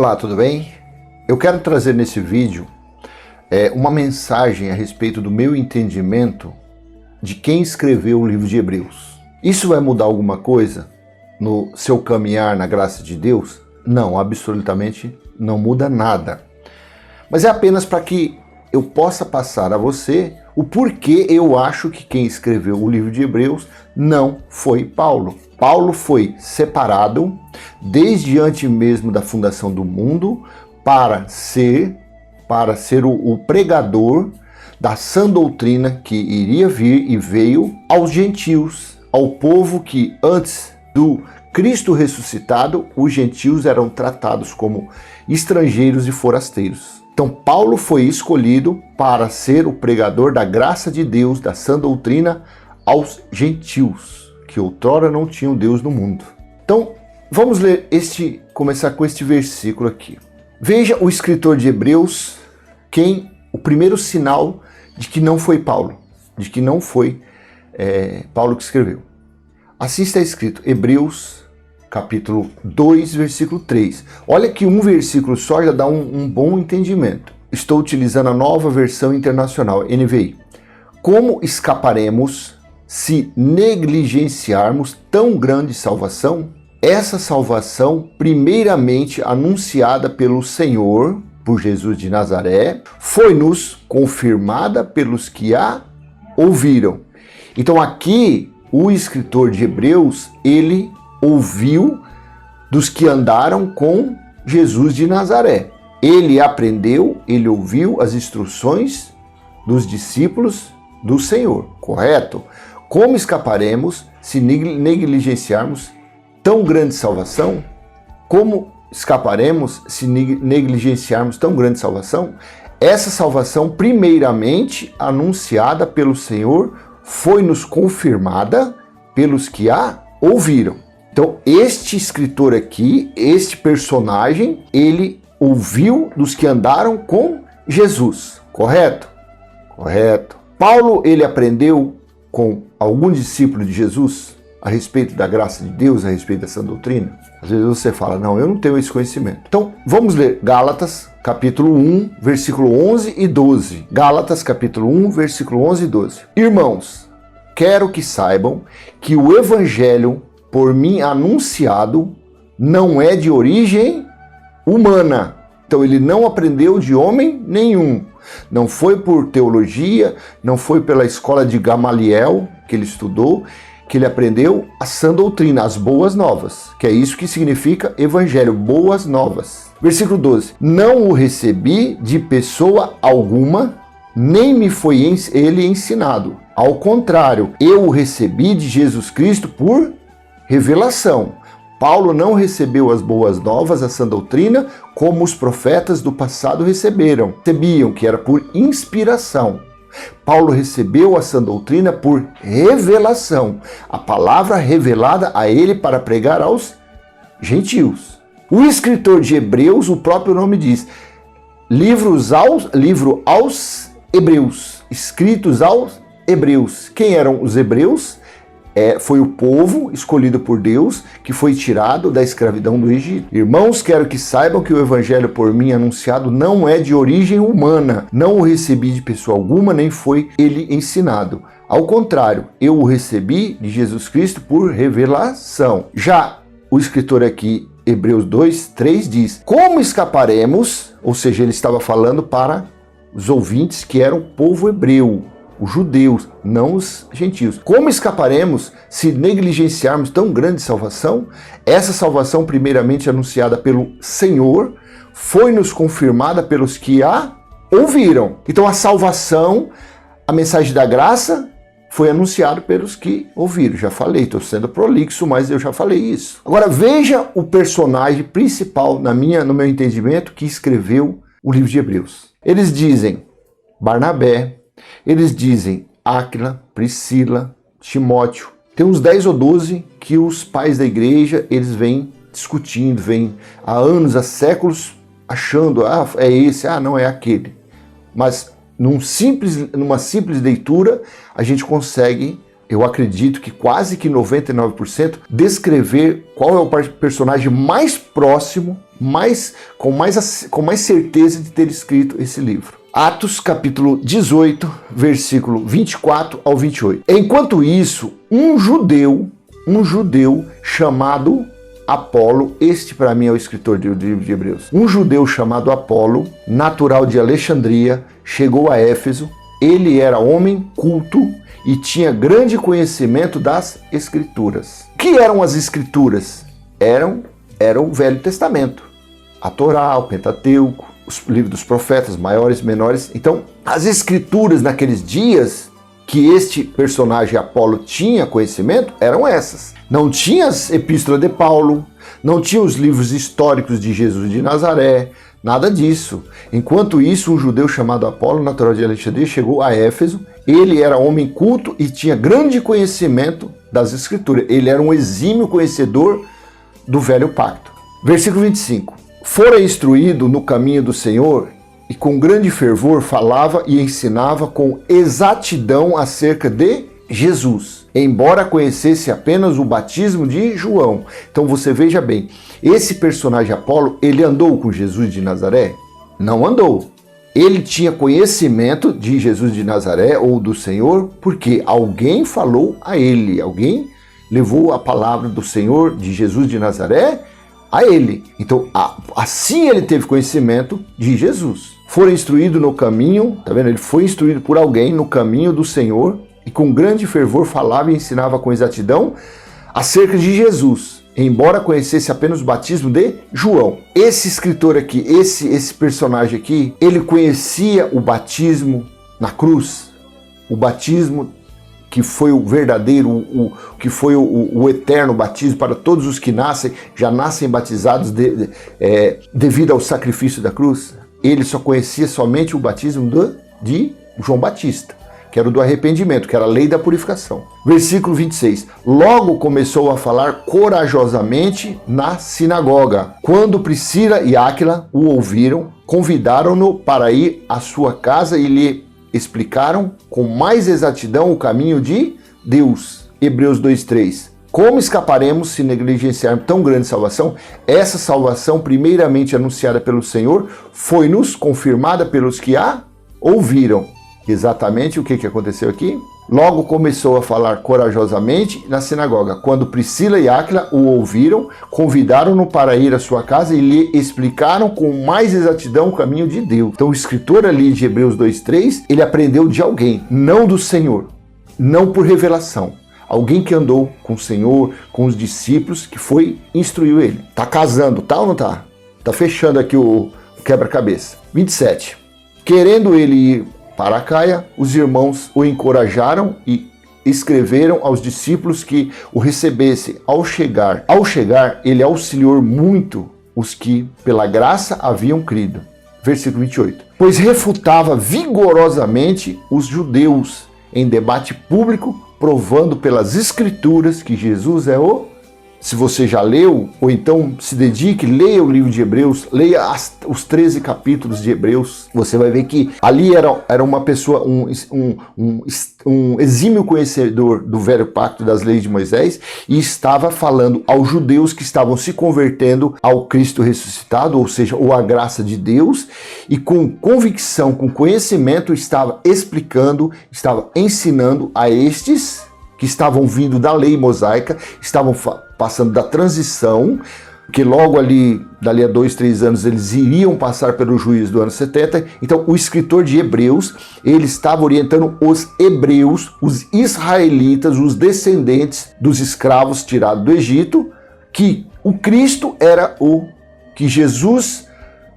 Olá, tudo bem? Eu quero trazer nesse vídeo uma mensagem a respeito do meu entendimento de quem escreveu o livro de Hebreus. Isso vai mudar alguma coisa no seu caminhar na graça de Deus? Não, absolutamente não muda nada. Mas é apenas para que eu possa passar a você o porquê eu acho que quem escreveu o livro de Hebreus não foi Paulo. Paulo foi separado desde antes mesmo da fundação do mundo para ser o pregador da sã doutrina que iria vir e veio aos gentios, ao povo que antes do Cristo ressuscitado, os gentios eram tratados como estrangeiros e forasteiros. Então Paulo foi escolhido para ser o pregador da graça de Deus, da sã doutrina aos gentios, que outrora não tinham Deus no mundo. Então vamos ler começar com este versículo aqui. Veja o escritor de Hebreus, o primeiro sinal de que não foi Paulo, de que não foi Paulo que escreveu. Assim está escrito, Hebreus capítulo 2, versículo 3. Olha que um versículo só já dá um bom entendimento. Estou utilizando a nova versão internacional, NVI. Como escaparemos se negligenciarmos tão grande salvação? Essa salvação, primeiramente anunciada pelo Senhor, por Jesus de Nazaré, foi-nos confirmada pelos que a ouviram. Então aqui, o escritor de Hebreus, ele ouviu dos que andaram com Jesus de Nazaré. Ele aprendeu, ele ouviu as instruções dos discípulos do Senhor, correto? Como escaparemos se negligenciarmos tão grande salvação? Como escaparemos se negligenciarmos tão grande salvação? Essa salvação, primeiramente anunciada pelo Senhor, foi-nos confirmada pelos que a ouviram. Então, este escritor aqui, este personagem, ele ouviu dos que andaram com Jesus, correto? Correto. Paulo, ele aprendeu com algum discípulo de Jesus a respeito da graça de Deus, a respeito dessa doutrina? Às vezes você fala, não, eu não tenho esse conhecimento. Então, vamos ler Gálatas, capítulo 1, versículo 11 e 12. Gálatas, capítulo 1, versículo 11 e 12. Irmãos, quero que saibam que o evangelho por mim anunciado não é de origem humana. Então ele não aprendeu de homem nenhum. Não foi por teologia, não foi pela escola de Gamaliel que ele estudou, que ele aprendeu a sã doutrina, as boas novas, que é isso que significa evangelho, boas novas. Versículo 12. Não o recebi de pessoa alguma, nem me foi ele ensinado. Ao contrário, eu o recebi de Jesus Cristo por revelação. Paulo não recebeu as boas novas, a sã doutrina, como os profetas do passado recebiam, que era por inspiração. Paulo recebeu a sã doutrina por revelação, a palavra revelada a ele para pregar aos gentios. O escritor de Hebreus, o próprio nome diz, livro aos Hebreus, escritos aos Hebreus. Quem eram os hebreus? Foi o povo escolhido por Deus que foi tirado da escravidão do Egito. Irmãos, quero que saibam que o evangelho por mim anunciado não é de origem humana. Não o recebi de pessoa alguma, nem foi ele ensinado. Ao contrário, eu o recebi de Jesus Cristo por revelação. Já o escritor aqui, Hebreus 2, 3 diz, como escaparemos? Ou seja, ele estava falando para os ouvintes que eram o povo hebreu, os judeus, não os gentios. Como escaparemos se negligenciarmos tão grande salvação? Essa salvação, primeiramente anunciada pelo Senhor, foi-nos confirmada pelos que a ouviram. Então a salvação, a mensagem da graça, foi anunciada pelos que ouviram. Já falei, estou sendo prolixo, mas eu já falei isso. Agora veja o personagem principal, no meu entendimento, que escreveu o livro de Hebreus. Eles dizem Barnabé, eles dizem Áquila, Priscila, Timóteo. Tem uns 10 ou 12 que os pais da igreja, eles vêm discutindo, vêm há anos, há séculos, achando, é esse, não é aquele. Mas numa simples leitura, a gente consegue, eu acredito que quase que 99%, descrever qual é o personagem mais próximo com mais certeza de ter escrito esse livro. Atos capítulo 18, versículo 24 ao 28. Enquanto isso, um judeu chamado Apolo, este para mim é o escritor do livro de Hebreus, um judeu chamado Apolo, natural de Alexandria, chegou a Éfeso. Ele era homem culto e tinha grande conhecimento das Escrituras. O que eram as Escrituras? Era o Velho Testamento, a Torá, o Pentateuco, os livros dos profetas, maiores, menores. Então, as Escrituras naqueles dias que este personagem Apolo tinha conhecimento eram essas. Não tinha as epístolas de Paulo, não tinha os livros históricos de Jesus de Nazaré, nada disso. Enquanto isso, um judeu chamado Apolo, natural de Alexandria, chegou a Éfeso. Ele era homem culto e tinha grande conhecimento das Escrituras. Ele era um exímio conhecedor do Velho Pacto. Versículo 25. Fora instruído no caminho do Senhor e com grande fervor falava e ensinava com exatidão acerca de Jesus, embora conhecesse apenas o batismo de João. Então você veja bem, esse personagem Apolo, ele andou com Jesus de Nazaré? Não andou. Ele tinha conhecimento de Jesus de Nazaré ou do Senhor porque alguém falou a ele, alguém levou a palavra do Senhor, de Jesus de Nazaré, a ele. Então, assim ele teve conhecimento de Jesus. Foi instruído no caminho, tá vendo? Ele foi instruído por alguém no caminho do Senhor e com grande fervor falava e ensinava com exatidão acerca de Jesus, embora conhecesse apenas o batismo de João. Esse escritor aqui, esse personagem aqui, ele conhecia o batismo na cruz, o batismo que foi o verdadeiro, que foi o eterno batismo para todos os que nascem, já nascem batizados devido ao sacrifício da cruz. Ele só conhecia somente o batismo de João Batista, que era o do arrependimento, que era a lei da purificação. Versículo 26. Logo começou a falar corajosamente na sinagoga. Quando Priscila e Áquila o ouviram, convidaram-no para ir à sua casa e lhe explicaram com mais exatidão o caminho de Deus. Hebreus 2:3. Como escaparemos se negligenciarmos tão grande salvação? Essa salvação, primeiramente anunciada pelo Senhor, foi-nos confirmada pelos que a ouviram. Exatamente o que aconteceu aqui? Logo começou a falar corajosamente na sinagoga. Quando Priscila e Áquila o ouviram, convidaram-no para ir à sua casa e lhe explicaram com mais exatidão o caminho de Deus. Então o escritor ali de Hebreus 2:3, ele aprendeu de alguém, não do Senhor, não por revelação. Alguém que andou com o Senhor, com os discípulos, que instruiu ele. Tá casando, tá ou não tá? Tá fechando aqui o quebra-cabeça. 27. Querendo ele ir para Acaia, os irmãos o encorajaram e escreveram aos discípulos que o recebessem ao chegar. Ao chegar, ele auxiliou muito os que, pela graça, haviam crido. Versículo 28. Pois refutava vigorosamente os judeus em debate público, provando pelas Escrituras que Jesus é o... Se você já leu, ou então se dedique, leia o livro de Hebreus, leia os 13 capítulos de Hebreus, você vai ver que ali era uma pessoa, um exímio conhecedor do Velho Pacto, das leis de Moisés, e estava falando aos judeus que estavam se convertendo ao Cristo ressuscitado, ou seja, ou à graça de Deus, e com convicção, com conhecimento, estava explicando, estava ensinando a estes que estavam vindo da lei mosaica, estavam passando da transição, que logo ali, dali a 2, 3 anos, eles iriam passar pelo juízo do ano 70. Então, o escritor de Hebreus, ele estava orientando os hebreus, os israelitas, os descendentes dos escravos tirados do Egito, que o Cristo que Jesus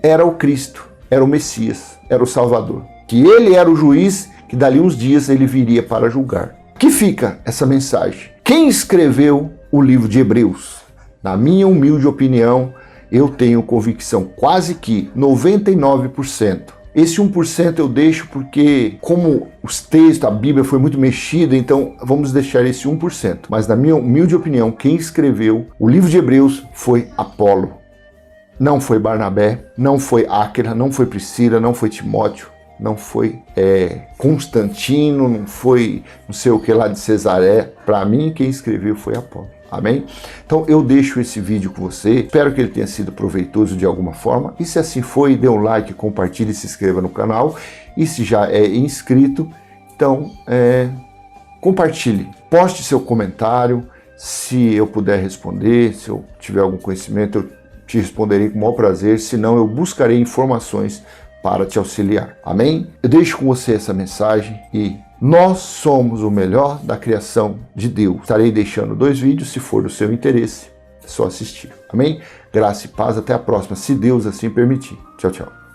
era o Cristo, era o Messias, era o Salvador. Que ele era o juiz, que dali uns dias ele viria para julgar. Que fica essa mensagem? Quem escreveu o livro de Hebreus? Na minha humilde opinião, eu tenho convicção quase que 99%. Esse 1% eu deixo porque, como os textos, a Bíblia foi muito mexida, então vamos deixar esse 1%. Mas na minha humilde opinião, quem escreveu o livro de Hebreus foi Apolo. Não foi Barnabé, não foi Áquila, não foi Priscila, não foi Timóteo. Não foi Constantino, não foi não sei o que lá de Cesaré. Para mim, quem escreveu foi Apolo. Amém? Então eu deixo esse vídeo com você, espero que ele tenha sido proveitoso de alguma forma, e se assim foi, dê um like, compartilhe, se inscreva no canal, e se já é inscrito, então compartilhe, poste seu comentário, se eu puder responder, se eu tiver algum conhecimento, eu te responderei com o maior prazer, senão eu buscarei informações para te auxiliar. Amém? Eu deixo com você essa mensagem e nós somos o melhor da criação de Deus. Estarei deixando 2 vídeos, se for do seu interesse, é só assistir. Amém? Graça e paz, até a próxima, se Deus assim permitir. Tchau, tchau.